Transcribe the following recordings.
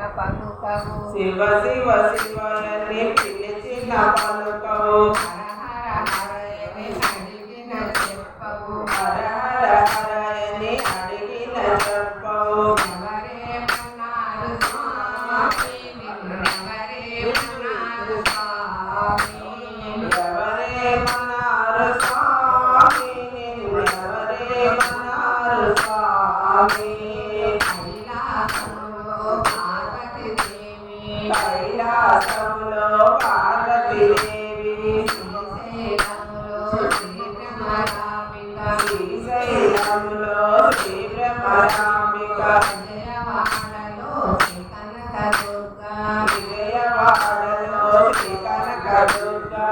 శివ శివ శివయని పిలిచిన పలుకవు హర హర హరయని అడిగిన చెప్పవు ఎవరే మన్నారు స్వామి నిన్నెవరే మన్నారు స్వామి కైలాసములో పార్వతీదేవి శ్రీశైలములో శ్రీ బ్రహ్మరాంబిక విజయవాడలో శ్రీ కనకదుర్గా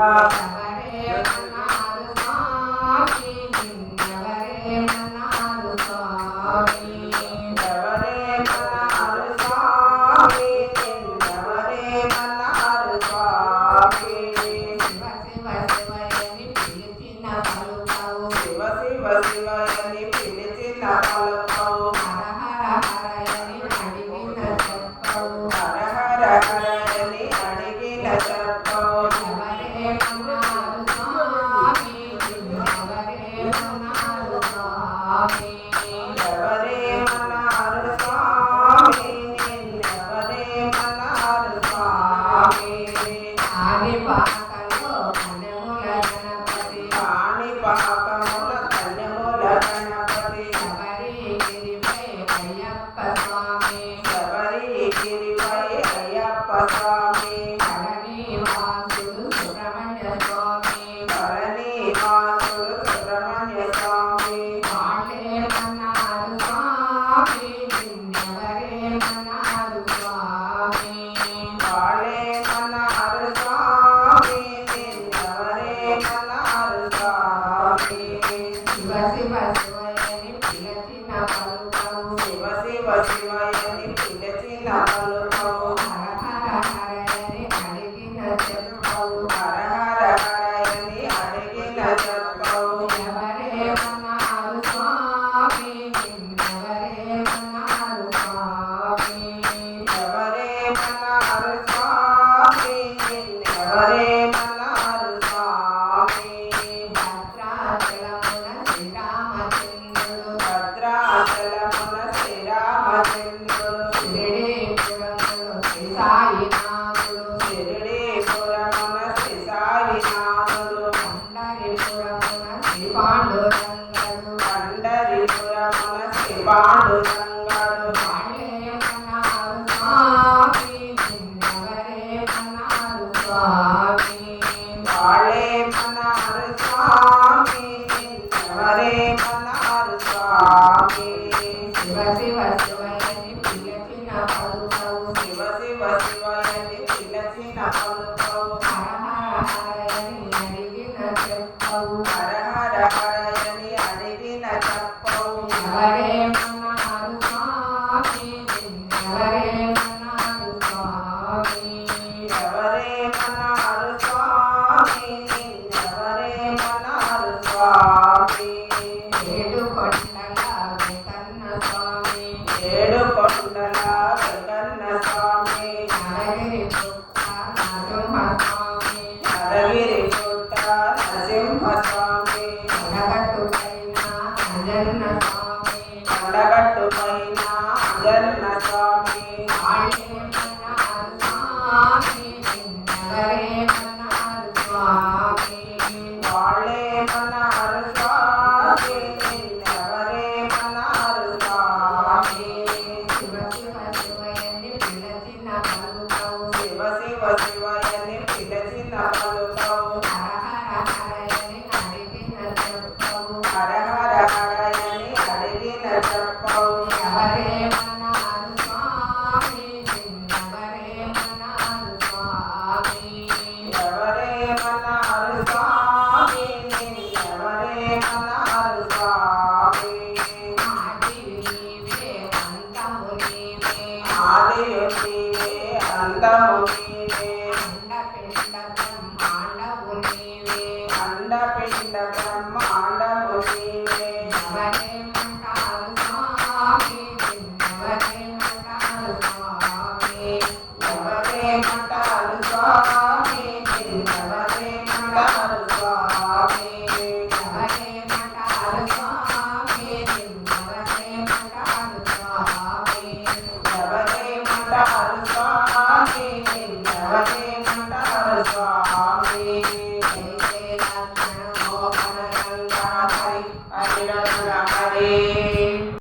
శివ శివ శివయని పిలిచిన పలుకవు హర హర హరయని అడిగిన చెప్పవు ఎవరే మన్నారు స్వామి నిన్నెవరే మన్నారు స్వామి పాకముల కన్యముల గణపతి శబరిగిరిపై అయ్యప్ప స్వామి ధరణి వాసుడు సుబ్రహ్మణ్య స్వామి వాళ్ళే మన్నారు స్వామి నిన్నెవరే మన్నారు స్వామి శివ శివ శివయని పిలిచిన పలుకవు హర హర హరయని అడిగిన చెప్పవు ఎవరే మన్నారు స్వామి నిన్నెవరే మన్నారు స్వామి భద్రాచలమున శ్రీరామచంద్రుడు షిరిడీపురమున శ్రీ సాయినాథుడు పండరిపురమున శ్రీ పాండురంగడు వాళ్ళే మన్నారు స్వామి నిన్నెవరే మన్నారు స్వామి శివ శివ శివయని పిలిచిన పలుకవు హర హర హరయని అడిగిన చెప్పవు ఎవరే మన్నారు స్వామి నిన్నెవరే మన్నారు స్వామి ఏడు కొండల వెంకన్న స్వామి నరగిరి పుట్ట నరసింహ స్వామి కొండగట్టు పైన అంజన్న స్వామి వాళ్ళే మన్నారు స్వామి నిన్నెవరే మన్నారు స్వామి శివ శివ శివయని పిలిచిన పలుకవు హర హర హరయని అడిగిన చెప్పవు ఎవరే మన్నారు స్వామి నిన్నెవరే మన్నారు స్వామి ఆదియు నీవే అంతము నీవే అండపిండ బ్రహ్మాండము నీవే ఎవరే మన్నారు స్వామి లింగము